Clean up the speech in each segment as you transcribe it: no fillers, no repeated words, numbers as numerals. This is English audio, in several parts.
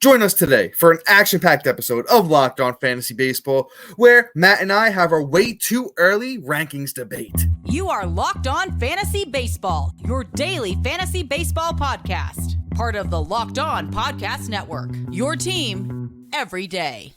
Join us today for an action-packed episode of Locked On Fantasy Baseball, where Matt and I have our way too early rankings debate. You are Locked On Fantasy Baseball, your daily fantasy baseball podcast. Part of the Locked On Podcast Network, your team every day.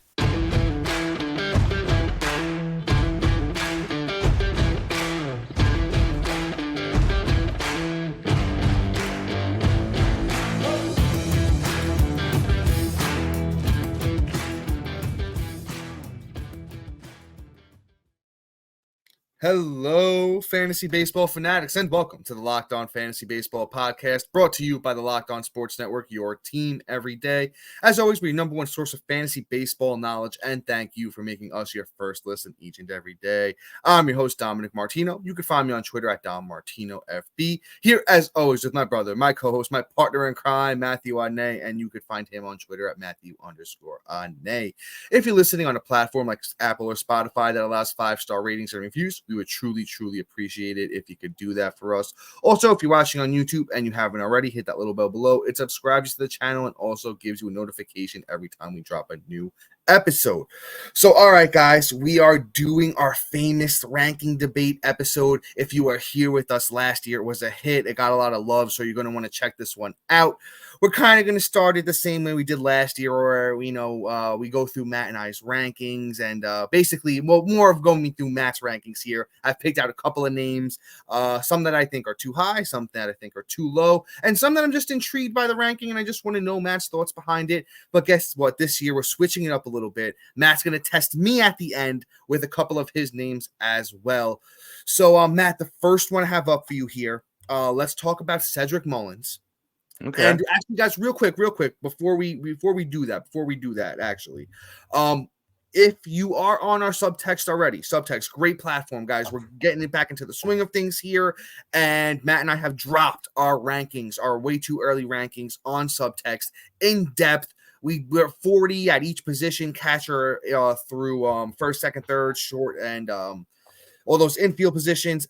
Hello, fantasy baseball fanatics, and welcome to the Locked On Fantasy Baseball podcast, brought to you by the Locked On Sports Network, your team every day. As always, we're your number one source of fantasy baseball knowledge, and thank you for making us your first listen each and every day. I'm your host, Dominic Martino. You can find me on Twitter at DomMartinoFB. Here, as always, with my brother, my co-host, my partner in crime, Matthew Anay, and you can find him on Twitter at Matthew_Anay. If you're listening on a platform like Apple or Spotify that allows 5-star ratings and reviews, we would truly appreciate it if you could do that for us. Also, if you're watching on YouTube and you haven't already, hit that little bell below. It subscribes you to the channel and also gives you a notification every time we drop a new episode. So, all right, guys, we are doing our famous ranking debate episode. If you are here with us last year, it was a hit. It got a lot of love, so you're going to want to check this one out. We're kind of going to start it the same way we did last year, where we go through Matt and I's rankings, and basically, more of going through Matt's rankings here. I've picked out a couple of names, some that I think are too high, some that I think are too low, and some that I'm just intrigued by the ranking, and I just want to know Matt's thoughts behind it. But guess what? This year, we're switching it up a little bit. Matt's going to test me at the end with a couple of his names as well. So, Matt, the first one I have up for you here, let's talk about Cedric Mullins. Okay. And actually, guys, real quick, before we do that, actually, if you are on our subtext already, great platform, guys. We're getting it back into the swing of things here, and Matt and I have dropped our rankings, our way too early rankings on subtext in depth. We're 40 at each position, catcher through first, second, third, short, and all those infield positions.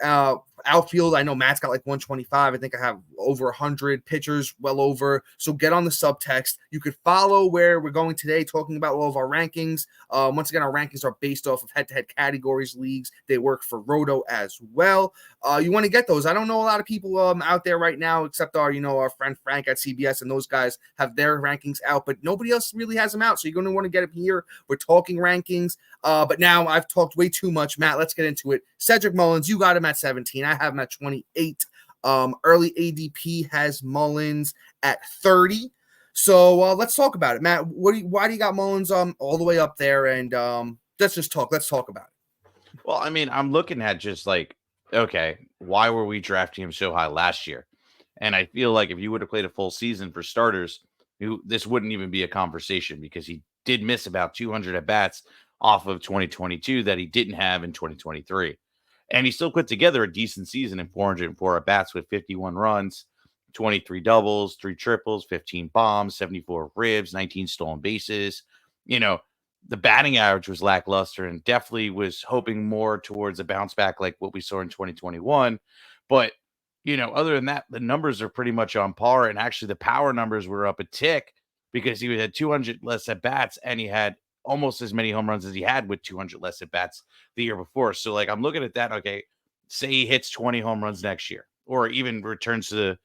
Outfield, I know Matt's got like 125. I think I have over 100 pitchers, well over. So get on the subtext. You could follow where we're going today, talking about all of our rankings. Once again, our rankings are based off of head-to-head categories, leagues. They work for Roto as well. You want to get those. I don't know a lot of people out there right now, except our friend Frank at CBS, and those guys have their rankings out, but nobody else really has them out. So you're going to want to get them here. We're talking rankings. But now I've talked way too much. Matt, let's get into it. Cedric Mullins, you got him at 17. I have him at 28. Early ADP has Mullins at 30. So let's talk about it. Matt, why do you got Mullins all the way up there? And let's talk about it. Well, I mean, I'm looking at just like, okay, why were we drafting him so high last year? And I feel like if you would have played a full season for starters, this wouldn't even be a conversation, because he did miss about 200 at-bats off of 2022 that he didn't have in 2023. And he still put together a decent season in 404 at-bats with 51 runs, 23 doubles, 3 triples, 15 bombs, 74 ribs, 19 stolen bases. The batting average was lackluster, and definitely was hoping more towards a bounce back like what we saw in 2021. But, other than that, the numbers are pretty much on par. And actually the power numbers were up a tick, because he had 200 less at-bats, and he had almost as many home runs as he had with 200 less at-bats the year before. So, like, I'm looking at that. Okay, say he hits 20 home runs next year, or even returns to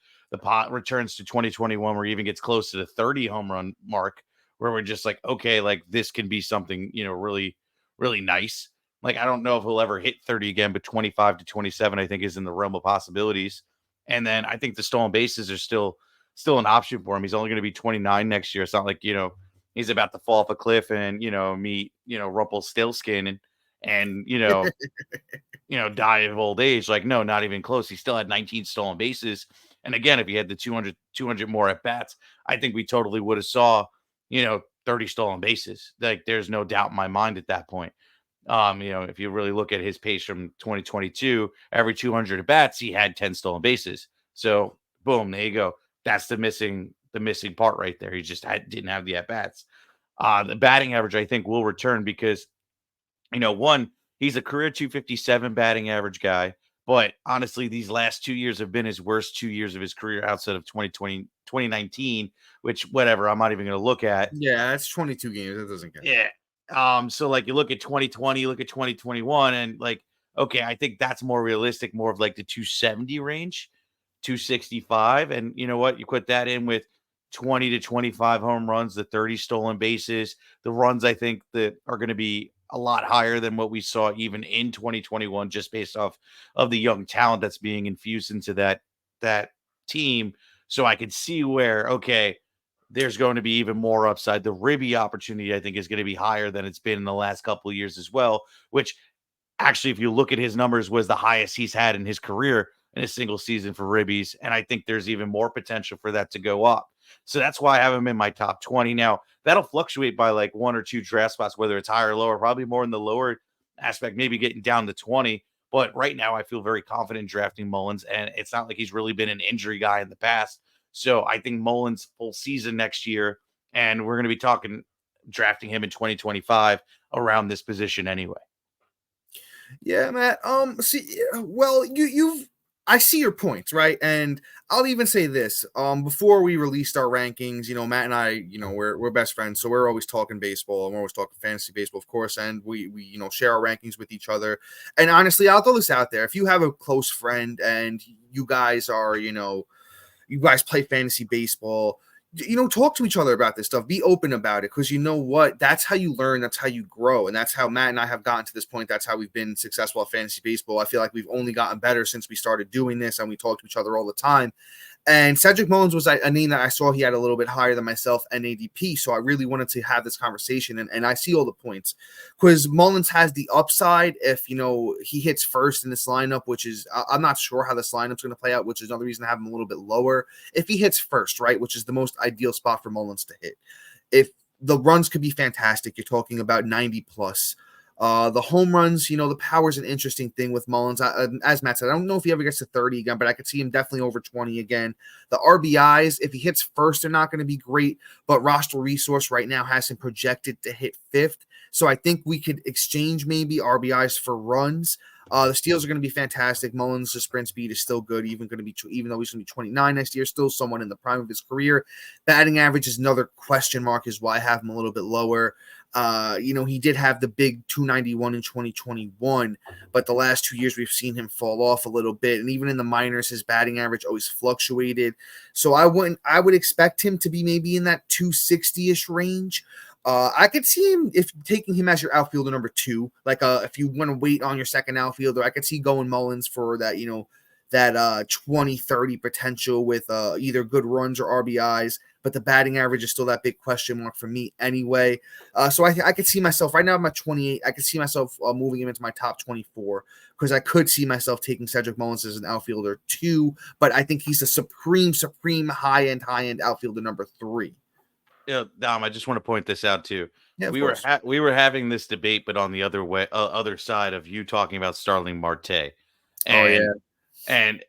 returns to 2021, where he even gets close to the 30 home run mark, where we're just like, okay, like this can be something, really, really nice. Like, I don't know if he'll ever hit 30 again, but 25 to 27, I think, is in the realm of possibilities. And then I think the stolen bases are still an option for him. He's only going to be 29 next year. It's not like, he's about to fall off a cliff and, meet, Rumpelstiltskin and die of old age. Like, no, not even close. He still had 19 stolen bases. And again, if he had the 200 more at bats, I think we totally would have saw, 30 stolen bases. Like, there's no doubt in my mind at that point. If you really look at his pace from 2022, every 200 at bats, he had 10 stolen bases. So boom, there you go. That's the missing part right there. He just didn't have the at bats. The batting average, I think, will return because, one, he's a career 257 batting average guy, But honestly, these last 2 years have been his worst 2 years of his career outside of 2019, which whatever, I'm not even going to look at. Yeah, it's 22 games. It doesn't count. Yeah. So like you look at 2020, you look at 2021, and like, okay, I think that's more realistic, more of like the 270 range, 265. And you know what? You put that in with 20 to 25 home runs, the 30 stolen bases, the runs I think that are going to be a lot higher than what we saw even in 2021, just based off of the young talent that's being infused into that team. So I could see where, okay, there's going to be even more upside. The Ribby opportunity, I think, is going to be higher than it's been in the last couple of years as well, which actually, if you look at his numbers, was the highest he's had in his career in a single season for Ribbies. And I think there's even more potential for that to go up. So that's why I have him in my top 20. Now, that'll fluctuate by like 1 or 2 draft spots, whether it's higher or lower, probably more in the lower aspect, maybe getting down to 20. But right now, I feel very confident drafting Mullins, and it's not like he's really been an injury guy in the past. So I think Mullins full season next year, and we're going to be talking drafting him in 2025 around this position anyway. Yeah, Matt. I see your points, right? And I'll even say this. Before we released our rankings, Matt and I, we're best friends, so we're always talking baseball and we're always talking fantasy baseball, of course, and we share our rankings with each other. And honestly, I'll throw this out there. If you have a close friend and you guys are, you guys play fantasy baseball, talk to each other about this stuff. Be open about it, because you know what? That's how you learn. That's how you grow. And that's how Matt and I have gotten to this point. That's how we've been successful at fantasy baseball. I feel like we've only gotten better since we started doing this, and we talk to each other all the time. And Cedric Mullins was a name that I saw he had a little bit higher than myself and ADP. So I really wanted to have this conversation. And I see all the points, because Mullins has the upside if, he hits first in this lineup, which is, I'm not sure how this lineup's going to play out, which is another reason to have him a little bit lower. If he hits first, right, which is the most ideal spot for Mullins to hit. If the runs could be fantastic, you're talking about 90 plus. The home runs, the power is an interesting thing with Mullins. As Matt said, I don't know if he ever gets to 30 again, but I could see him definitely over 20 again. The RBIs, if he hits first, they're not going to be great, but Roster Resource right now has him projected to hit fifth. So I think we could exchange maybe RBIs for runs. The steals are going to be fantastic. Mullins' sprint speed is still good, even though he's going to be 29 next year, still someone in the prime of his career. Batting average is another question mark, is why I have him a little bit lower. He did have the big 291 in 2021, but the last 2 years we've seen him fall off a little bit. And even in the minors, his batting average always fluctuated. So I would expect him to be maybe in that 260-ish range. I could see him if taking him as your outfielder number 2, like if you want to wait on your second outfielder, I could see going Mullins for that, that 20-30 potential with either good runs or RBIs, but the batting average is still that big question mark for me anyway. So I could see myself right now, I'm at 28. I could see myself moving him into my top 24, because I could see myself taking Cedric Mullins as an outfielder 2, but I think he's a supreme high-end outfielder number 3. Yeah, Dom, I just want to point this out too. Yeah, we were having this debate, but on the other side of you talking about Starling Marte. And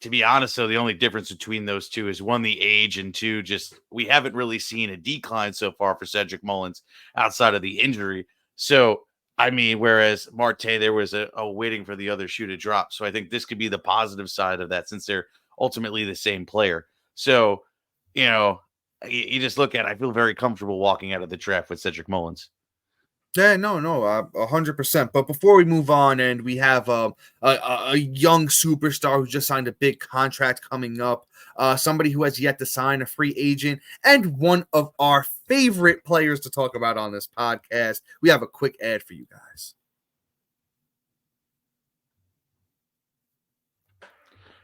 to be honest, though, the only difference between those two is 1, the age, and 2, just we haven't really seen a decline so far for Cedric Mullins outside of the injury. So, I mean, whereas Marte, there was a waiting for the other shoe to drop. So I think this could be the positive side of that, since they're ultimately the same player. So, you just look at it, I feel very comfortable walking out of the draft with Cedric Mullins. Yeah, no, 100%. But before we move on, and we have a young superstar who just signed a big contract coming up, somebody who has yet to sign, a free agent, and one of our favorite players to talk about on this podcast. We have a quick ad for you guys.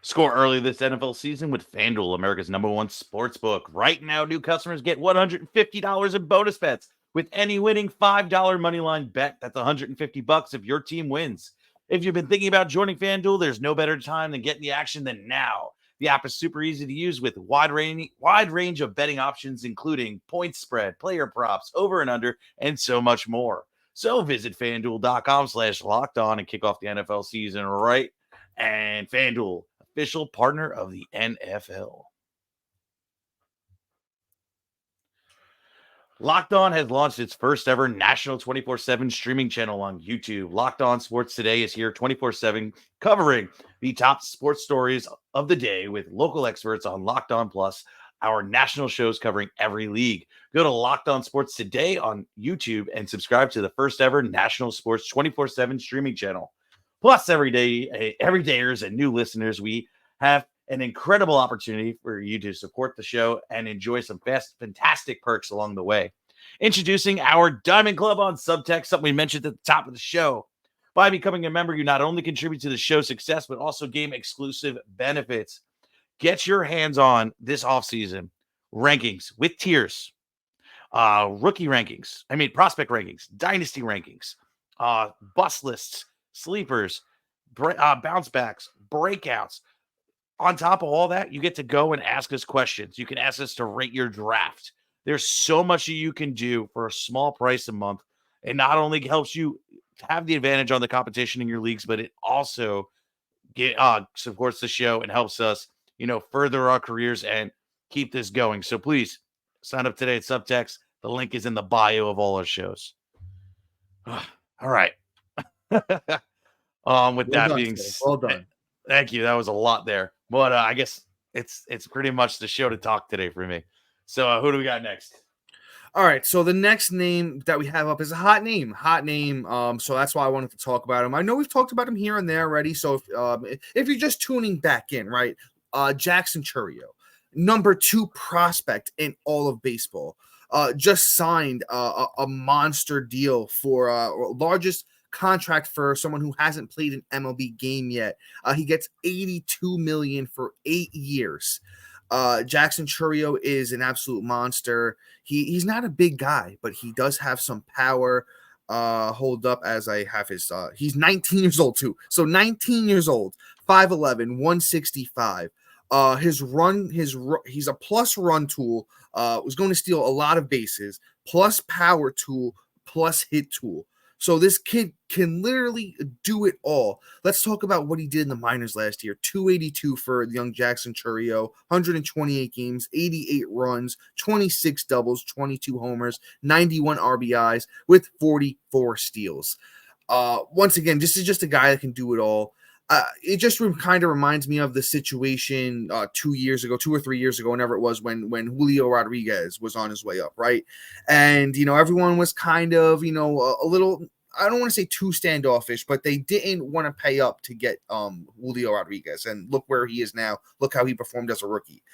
Score early this NFL season with FanDuel, America's #1 sportsbook. Right now, new customers get $150 in bonus bets with any winning $5 moneyline bet. That's $150 if your team wins. If you've been thinking about joining FanDuel, there's no better time than getting the action than now. The app is super easy to use with wide range of betting options, including point spread, player props, over and under, and so much more. So visit FanDuel.com/lockedon and kick off the NFL season right. And FanDuel, official partner of the NFL. Locked On has launched its first ever national 24/7 streaming channel on YouTube. Locked On Sports Today is here 24/7 covering the top sports stories of the day with local experts on Locked On Plus, our national shows covering every league. Go to Locked On Sports Today on YouTube and subscribe to the first ever national sports 24/7 streaming channel. Plus, everydayers and new listeners, we have an incredible opportunity for you to support the show and enjoy some fantastic perks along the way. Introducing our Diamond Club on Subtext, something we mentioned at the top of the show. By becoming a member, you not only contribute to the show's success, but also gain exclusive benefits. Get your hands on this offseason rankings with tiers, rookie rankings, prospect rankings, dynasty rankings, bust lists, sleepers, bounce backs, breakouts. On top of all that, you get to go and ask us questions. You can ask us to rate your draft. There's so much you can do for a small price a month. It not only helps you have the advantage on the competition in your leagues, but it also supports the show and helps us, further our careers and keep this going. So please sign up today at Subtext. The link is in the bio of all our shows. All right. Well done. Thank you. That was a lot there. But I guess it's pretty much the show to talk today for me. So who do we got next? All right. So the next name that we have up is a hot name. So that's why I wanted to talk about him. I know we've talked about him here and there already. So if you're just tuning back in, right? Jackson Chourio, number 2 prospect in all of baseball, just signed a monster deal for largest contract for someone who hasn't played an MLB game yet. He gets $82 million for 8 years. Jackson Chourio is an absolute monster. He's not a big guy, but he does have some power. Hold up as I have his he's 19 years old too. So 19 years old, 5'11", 165. He's a plus run tool. Was going to steal a lot of bases, plus power tool, plus hit tool. So this kid can literally do it all. Let's talk about what he did in the minors last year. 282 for young Jackson Chourio, 128 games, 88 runs, 26 doubles, 22 homers, 91 RBIs with 44 steals. Once again, this is just a guy that can do it all. It just kind of reminds me of the situation 2 or 3 years ago, whenever it was when Julio Rodriguez was on his way up, right? And, everyone was kind of, a little, I don't want to say too standoffish, but they didn't want to pay up to get Julio Rodriguez. And look where he is now. Look how he performed as a rookie.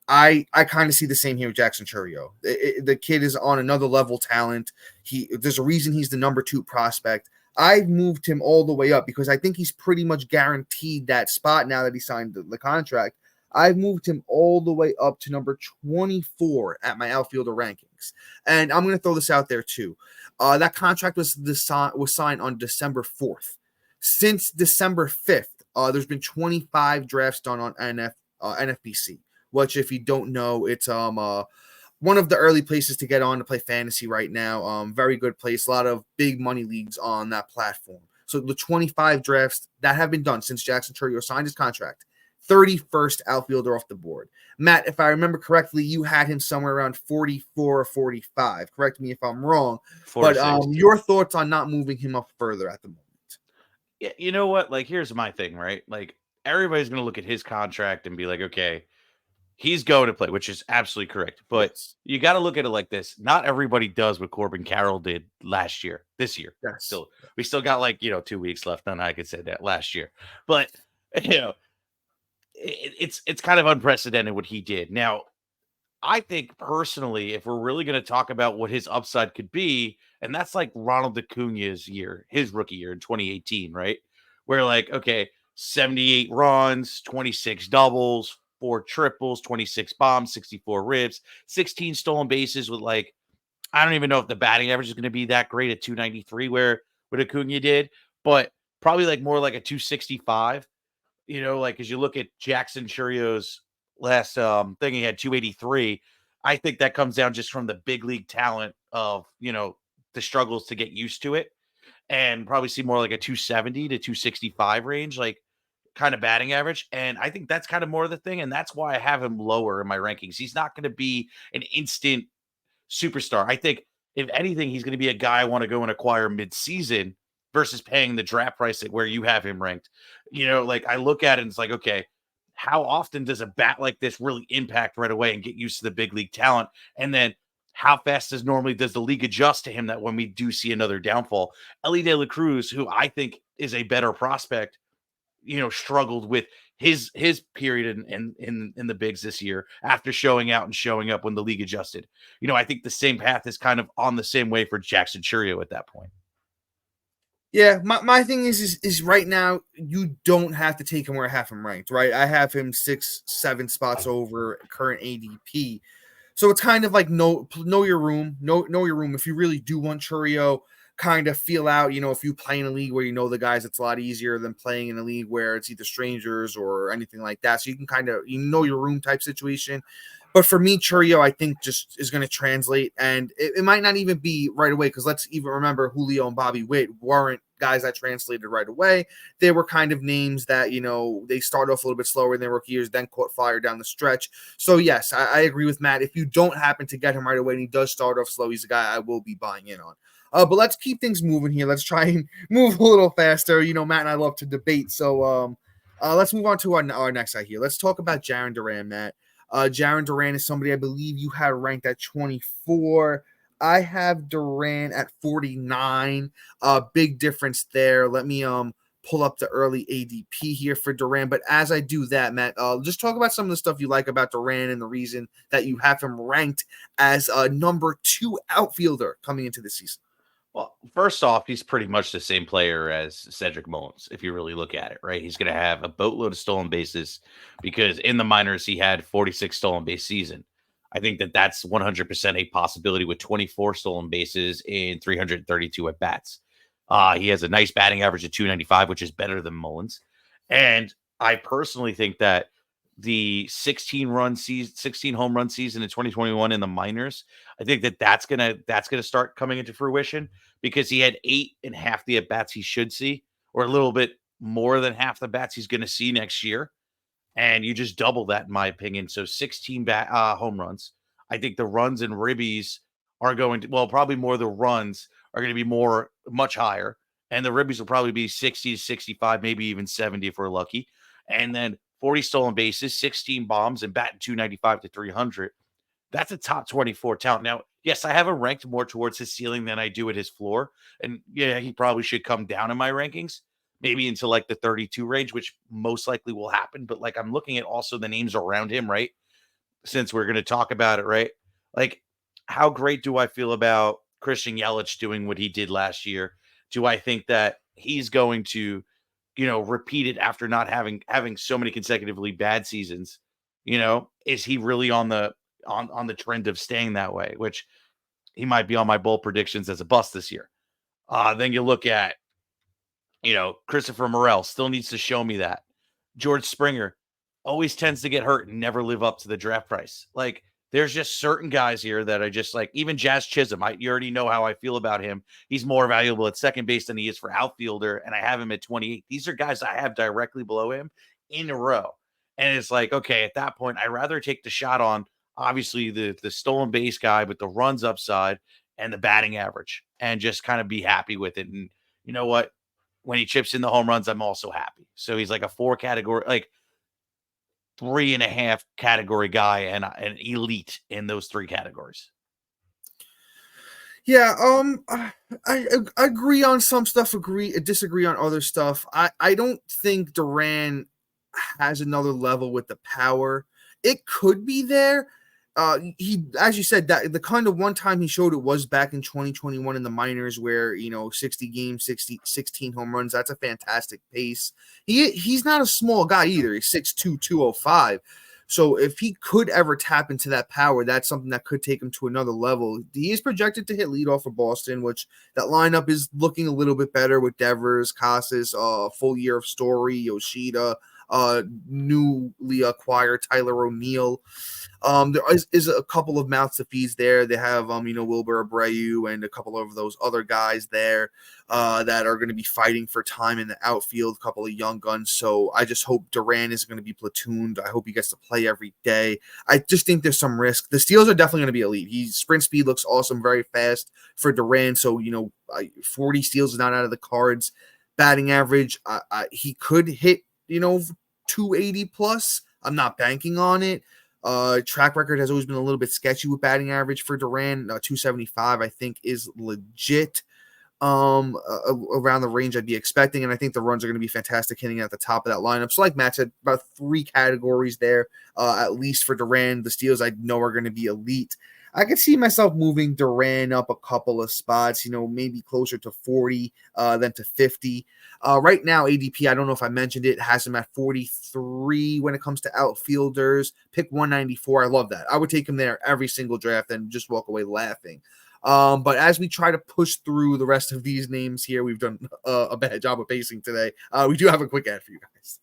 I kind of see the same here with Jackson Chourio. The kid is on another level talent. There's a reason he's the number 2 prospect. I've moved him all the way up because I think he's pretty much guaranteed that spot now that he signed the contract. I've moved him all the way up to number 24 at my outfielder rankings. And I'm going to throw this out there too. That contract was signed on December 4th. Since December 5th, there's been 25 drafts done on NFBC, which if you don't know, it's one of the early places to get on to play fantasy right now. Very good place. A lot of big money leagues on that platform. So the 25 drafts that have been done since Jackson Chourio signed his contract, 31st outfielder off the board. Matt, if I remember correctly, you had him somewhere around 44 or 45. Correct me if I'm wrong. 46. But your thoughts on not moving him up further at the moment? Yeah, you know what? Like, here's my thing, right? Like, everybody's going to look at his contract and be like, okay, he's going to play, which is absolutely correct. But yes, you got to look at it like this. Not everybody does what Corbin Carroll did this year. Yes. We still got 2 weeks left. And I could say that last year. But, it's kind of unprecedented what he did. Now, I think personally, if we're really going to talk about what his upside could be, and that's like Ronald Acuna's year, his rookie year in 2018, right? Where okay, 78 runs, 26 doubles, 4 triples, 26 bombs, 64 ribs, 16 stolen bases with I don't even know if the batting average is going to be that great at 293 where what Acuna did, but probably more like a 265, as you look at Jackson Chourio's last thing, he had 283. I think that comes down just from the big league talent of, the struggles to get used to it, and probably see more like a 270 to 265 range, kind of batting average. And I think that's kind of more of the thing. And that's why I have him lower in my rankings. He's not going to be an instant superstar. I think if anything, he's going to be a guy I want to go and acquire mid-season versus paying the draft price at where you have him ranked. Like I look at it and it's like, okay, how often does a bat like this really impact right away and get used to the big league talent? And then how fast does the league adjust to him that when we do see another downfall? Ellie De La Cruz, who I think is a better prospect, struggled with his period in the bigs this year after showing out and showing up when the league adjusted. I think the same path is kind of on the same way for Jackson Chourio at that point. Yeah, my thing is right now you don't have to take him where I have him ranked, right? I have him 6-7 spots over current ADP. So it's kind of like know your room, know your room. If you really do want Chourio, kind of feel out, if you play in a league where the guys, it's a lot easier than playing in a league where it's either strangers or anything like that. So you can kind of, your room type situation. But for me, Chourio, I think just is going to translate, and it might not even be right away because let's even remember Julio and Bobby Witt weren't guys that translated right away. They were kind of names that, they started off a little bit slower in their rookie years, then caught fire down the stretch. So, yes, I agree with Matt. If you don't happen to get him right away and he does start off slow, he's a guy I will be buying in on. But let's keep things moving here. Let's try and move a little faster. Matt and I love to debate. So let's move on to our next guy here. Let's talk about Jaren Duran, Matt. Jaren Duran is somebody I believe you had ranked at 24. I have Duran at 49. Big difference there. Let me pull up the early ADP here for Duran. But as I do that, Matt, just talk about some of the stuff you like about Duran and the reason that you have him ranked as a number 2 outfielder coming into the season. Well, first off, he's pretty much the same player as Cedric Mullins, if you really look at it, right? He's going to have a boatload of stolen bases because in the minors, he had 46 stolen base season. I think that's 100% a possibility with 24 stolen bases in 332 at bats. He has a nice batting average of 295, which is better than Mullins. And I personally think that the 16 home run season in 2021 in the minors, I think that's gonna start coming into fruition because he had 8 and half the at bats he should see, or a little bit more than half the bats he's going to see next year, and you just double that in my opinion. So 16 home runs. I think the runs and ribbies are going to probably more. The runs are going to be much higher, and the ribbies will probably be 60 to 65, maybe even 70 if we're lucky, and then 40 stolen bases, 16 bombs, and batting 295 to 300. That's a top 24 talent. Now, yes, I have him ranked more towards his ceiling than I do at his floor. And yeah, he probably should come down in my rankings, maybe into like the 32 range, which most likely will happen. But like I'm looking at also the names around him, right? Since we're going to talk about it, right? Like, how great do I feel about Christian Yelich doing what he did last year? Do I think that he's going to repeat it after not having so many consecutively bad seasons? Is he really on the trend of staying that way, which he might be on my bold predictions as a bust this year. Then you look at, Christopher Morel still needs to show me that. George Springer always tends to get hurt and never live up to the draft price. Like, there's just certain guys here that I just like. Even Jazz Chisholm, you already know how I feel about him. He's more valuable at second base than he is for outfielder, and I have him at 28. These are guys I have directly below him in a row. And it's like, okay, at that point, I'd rather take the shot on, obviously, the stolen base guy with the runs upside and the batting average and just kind of be happy with it. And you know what? When he chips in the home runs, I'm also happy. So he's like a 4 category, like 3.5 category guy and an elite in those 3 categories. Yeah, I agree on some stuff, disagree on other stuff. I don't think Duran has another level with the power. It could be there. He, as you said, that the kind of one time he showed it was back in 2021 in the minors where, 60 games, 16 home runs. That's a fantastic pace. He's not a small guy either. He's 6'2", 205. So if he could ever tap into that power, that's something that could take him to another level. He is projected to hit leadoff for Boston, which that lineup is looking a little bit better with Devers, Casas, full year of Story, Yoshida. newly acquired Tyler O'Neill. There is a couple of mouths to feed there. They have, Wilbur Abreu and a couple of those other guys there that are going to be fighting for time in the outfield, a couple of young guns. So I just hope Duran is going to be platooned. I hope he gets to play every day. I just think there's some risk. The steals are definitely going to be elite. His sprint speed looks awesome, very fast for Duran. So, 40 steals is not out of the cards. Batting average, he could hit, 280 plus. I'm not banking on it. Track record has always been a little bit sketchy with batting average for Duran. 275, I think, is legit around the range I'd be expecting. And I think the runs are going to be fantastic hitting at the top of that lineup. So like Matt said, about 3 categories there, at least for Duran. The steals I know are going to be elite. I could see myself moving Duran up a couple of spots, maybe closer to 40 than to 50. Right now, ADP, I don't know if I mentioned it, has him at 43 when it comes to outfielders. Pick 194. I love that. I would take him there every single draft and just walk away laughing. But as we try to push through the rest of these names here, we've done a bad job of pacing today. We do have a quick ad for you guys.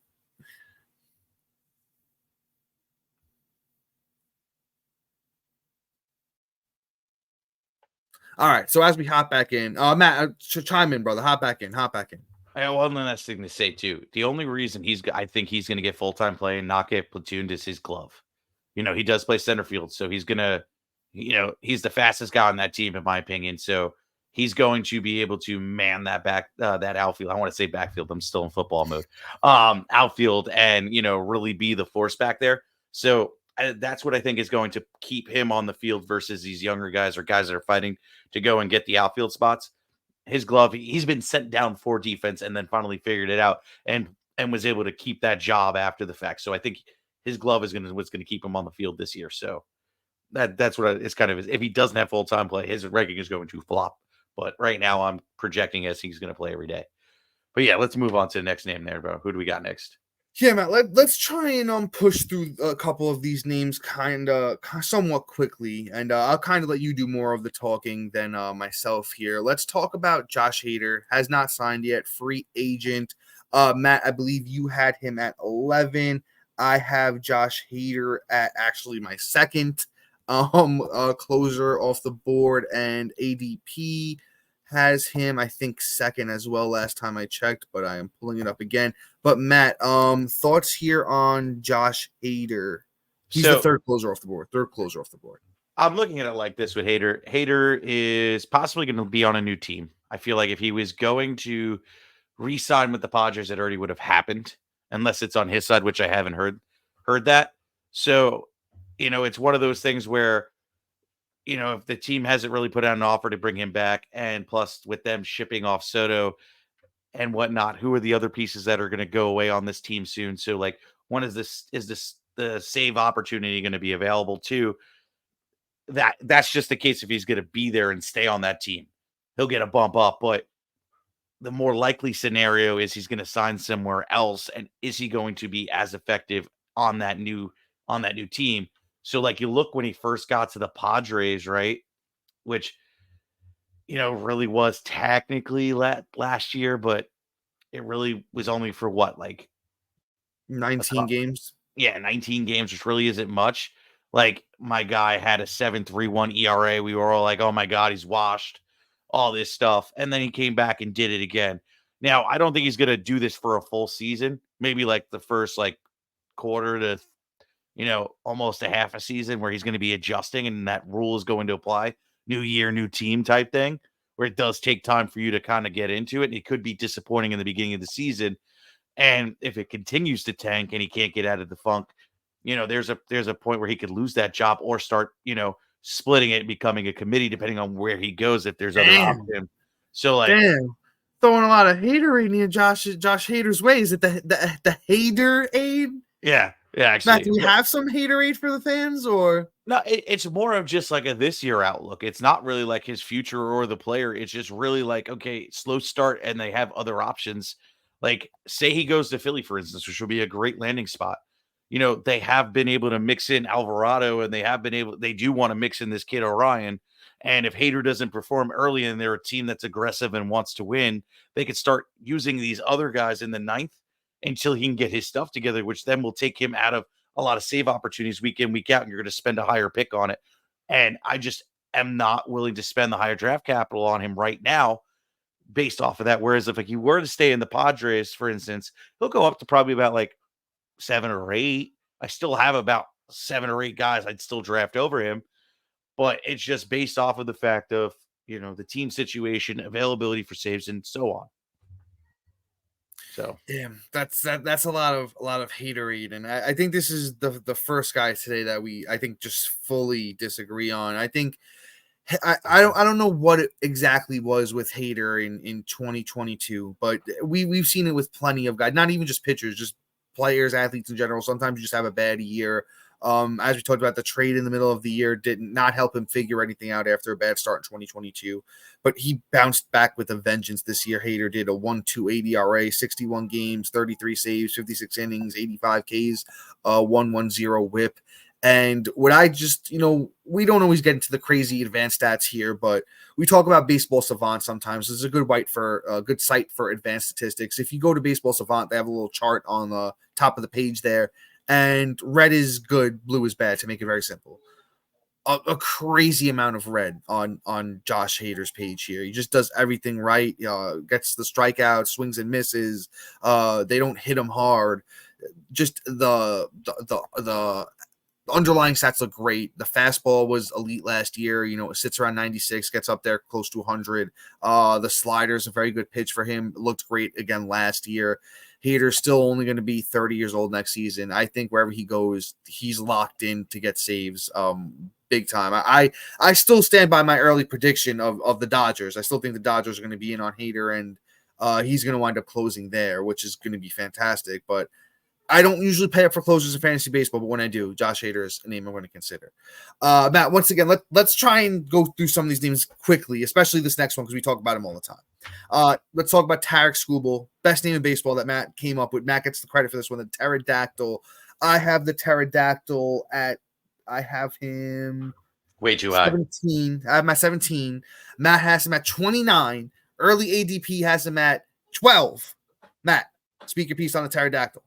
All right, so as we hop back in, Matt, chime in, brother. Hop back in. I have one last thing to say, too. The only reason I think he's going to get full-time play and not get platooned is his glove. He does play center field, so he's going to, he's the fastest guy on that team, in my opinion. So he's going to be able to man that that outfield. I want to say backfield. I'm still in football mode. Outfield and, really be the force back there. So that's what I think is going to keep him on the field versus these younger guys or guys that are fighting to go and get the outfield spots. His glove, he's been sent down for defense and then finally figured it out and was able to keep that job after the fact. So I think his glove is what's going to keep him on the field this year. So that's what it's kind of is. If he doesn't have full-time play, his ranking is going to flop. But right now I'm projecting as he's going to play every day. But yeah, let's move on to the next name there, bro. Who do we got next? Yeah, Matt, let's try and push through a couple of these names somewhat quickly, and I'll kind of let you do more of the talking than myself here. Let's talk about Josh Hader. Has not signed yet, free agent. Matt, I believe you had him at 11. I have Josh Hader at actually my second closer off the board, and ADP has him, I think, second as well last time I checked, but I am pulling it up again. But Matt, thoughts here on Josh Hader? He's the third closer off the board. I'm looking at it like this with Hader. Hader is possibly going to be on a new team. I feel like if he was going to re-sign with the Padres, it already would have happened, unless it's on his side, which I haven't heard that. So, it's one of those things where, if the team hasn't really put out an offer to bring him back, and plus with them shipping off Soto and whatnot, who are the other pieces that are going to go away on this team soon? So, like, is this the save opportunity going to be available too? That's just the case if he's going to be there and stay on that team. He'll get a bump up, but the more likely scenario is he's going to sign somewhere else, and is he going to be as effective on that new team? So, like, you look when he first got to the Padres, right? Which, really was technically last year, but it really was only for what, like 19 games? Yeah, 19 games, which really isn't much. Like, my guy had a 7.31 ERA. We were all like, oh my God, he's washed, all this stuff. And then he came back and did it again. Now, I don't think he's going to do this for a full season. Maybe like the first quarter to almost a half a season where he's going to be adjusting and that rule is going to apply. New year, new team type thing, where it does take time for you to kind of get into it. And it could be disappointing in the beginning of the season. And if it continues to tank and he can't get out of the funk, there's a point where he could lose that job or start, splitting it and becoming a committee, depending on where he goes, if there's other options. So throwing a lot of haterade in Josh Hader's way. Is it the hater aid? Yeah. Yeah, actually. Matt, do we have some haterade for the fans, or no? It's more of just like a this year outlook. It's not really like his future or the player. It's just really like, okay, slow start, and they have other options. Like, say he goes to Philly, for instance, which would be a great landing spot. They have been able to mix in Alvarado, and they do want to mix in this kid Orion. And if Hader doesn't perform early and they're a team that's aggressive and wants to win, they could start using these other guys in the ninth until he can get his stuff together, which then will take him out of a lot of save opportunities week in, week out, and you're going to spend a higher pick on it. And I just am not willing to spend the higher draft capital on him right now based off of that. Whereas if like he were to stay in the Padres, for instance, he'll go up to probably about like 7 or 8. I still have about 7 or 8 guys I'd still draft over him, but it's just based off of the fact of, the team situation, availability for saves, and so on. So yeah, that's a lot of haterade, and I think this is the first guy today that I think just fully disagree on. I think I don't know what it exactly was with Hader in 2022, but we've seen it with plenty of guys, not even just pitchers, just players, athletes in general. Sometimes you just have a bad year. As we talked about, the trade in the middle of the year did not help him figure anything out after a bad start in 2022, but he bounced back with a vengeance this year. Hader did a 1.28 ERA, 61 games, 33 saves, 56 innings, 85 Ks, 1.10 whip. And what I just, we don't always get into the crazy advanced stats here, but we talk about Baseball Savant sometimes. This is a good site for advanced statistics. If you go to Baseball Savant, they have a little chart on the top of the page there. And red is good, blue is bad, to make it very simple. A crazy amount of red on Josh Hader's page here. He just does everything right. Gets the strikeout, swings and misses. They don't hit him hard. Just the underlying stats look great. The fastball was elite last year. It sits around 96, gets up there close to 100. The slider is a very good pitch for him. It looked great again last year. Hader's still only going to be 30 years old next season. I think wherever he goes, he's locked in to get saves big time. I still stand by my early prediction of the Dodgers. I still think the Dodgers are going to be in on Hader, and he's going to wind up closing there, which is going to be fantastic. But I don't usually pay up for closers in fantasy baseball, but when I do, Josh Hader is a name I'm going to consider. Matt, once again, let's try and go through some of these names quickly, especially this next one because we talk about him all the time. Let's talk about Tarik Skubal, best name in baseball that Matt came up with. Matt gets the credit for this one, the pterodactyl. I have the pterodactyl I have him way too 17. I have my 17. Matt has him at 29. Early ADP has him at 12. Matt, speak your piece on the pterodactyl.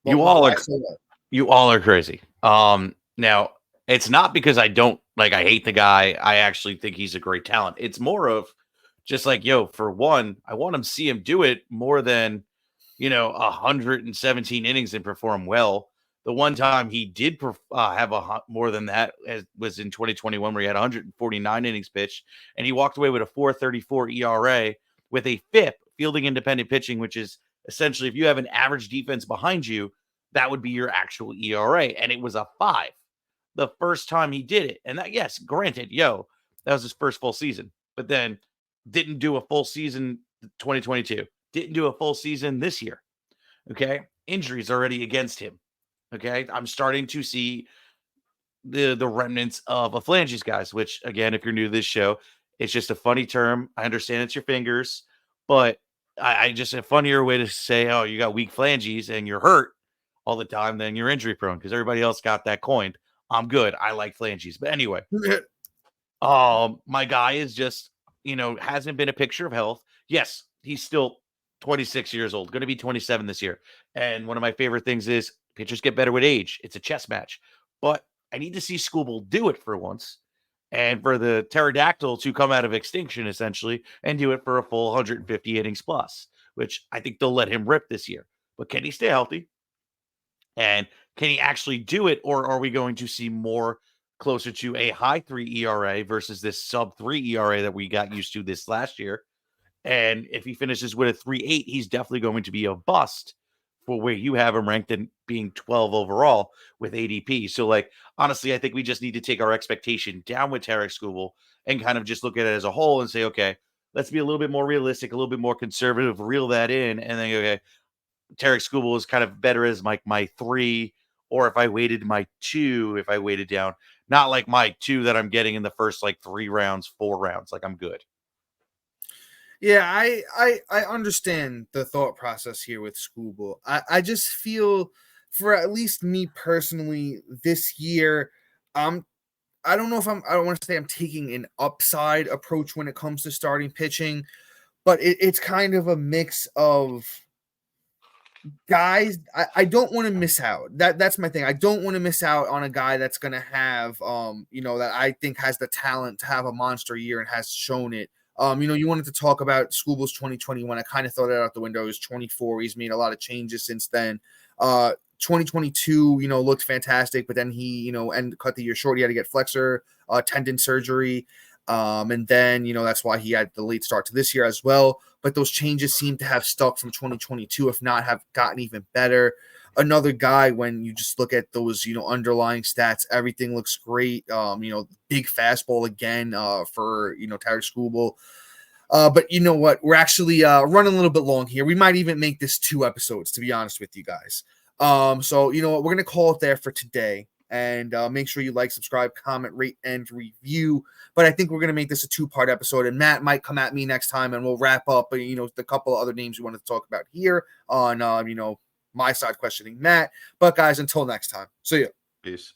You all are crazy. Now it's not because I hate the guy. I actually think he's a great talent. It's more of just like, for one, I want him to see him do it more than, 117 innings and perform well. The one time he did have more than that was in 2021, where he had 149 innings pitched, and he walked away with a 4.34 ERA with a FIP, fielding independent pitching, which is essentially, if you have an average defense behind you, that would be your actual ERA. And it was a 5 the first time he did it. And that, yes, granted, that was his first full season, but then didn't do a full season 2022, didn't do a full season this year. Okay. Injuries already against him. Okay. I'm starting to see the remnants of a phalanges, guys, which, again, if you're new to this show, it's just a funny term. I understand it's your fingers, but I just a funnier way to say, oh, you got weak phalanges and you're hurt all the time, then you're injury prone, because everybody else got that coined. I'm good. I like phalanges. But anyway, my guy is just, hasn't been a picture of health. Yes, he's still 26 years old, going to be 27 this year. And one of my favorite things is pitchers get better with age. It's a chess match. But I need to see Skubal do it for once, and for the pterodactyl to come out of extinction, essentially, and do it for a full 150 innings plus, which I think they'll let him rip this year. But can he stay healthy? And can he actually do it? Or are we going to see more closer to a high 3 ERA versus this sub 3 ERA that we got used to this last year? And if he finishes with a 3.8, he's definitely going to be a bust for where you have him ranked in being 12 overall with ADP. So, honestly, I think we just need to take our expectation down with Tarik Skubal and kind of just look at it as a whole and say, okay, let's be a little bit more realistic, a little bit more conservative, reel that in, and then, okay, Tarik Skubal is kind of better as my 3, or if I weighted my 2, if I weighted down, not like my 2 that I'm getting in the first 3 rounds, 4 rounds. I'm good. Yeah, I understand the thought process here with Skubal. I just feel, for at least me personally, this year, I don't know if I don't want to say I'm taking an upside approach when it comes to starting pitching, but it's kind of a mix of guys, I don't want to miss out. That's my thing. I don't want to miss out on a guy that's going to have, that I think has the talent to have a monster year and has shown it. You wanted to talk about Skubal's 2021. I kind of throw that out the window. He's 24. He's made a lot of changes since then. 2022, looked fantastic, but then he, and cut the year short. He had to get flexor tendon surgery. And then, that's why he had the late start to this year as well. But those changes seem to have stuck from 2022, if not have gotten even better. Another guy, when you just look at those, underlying stats, everything looks great. Big fastball again for, Tarik Skubal. But you know what? We're actually running a little bit long here. We might even make this 2 episodes, to be honest with you guys. So you know what? We're going to call it there for today. And make sure you like, subscribe, comment, rate, and review. But I think we're going to make this a 2-part episode. And Matt might come at me next time, and we'll wrap up, the couple of other names we wanted to talk about here on, my side questioning Matt. But guys, until next time. See ya. Peace.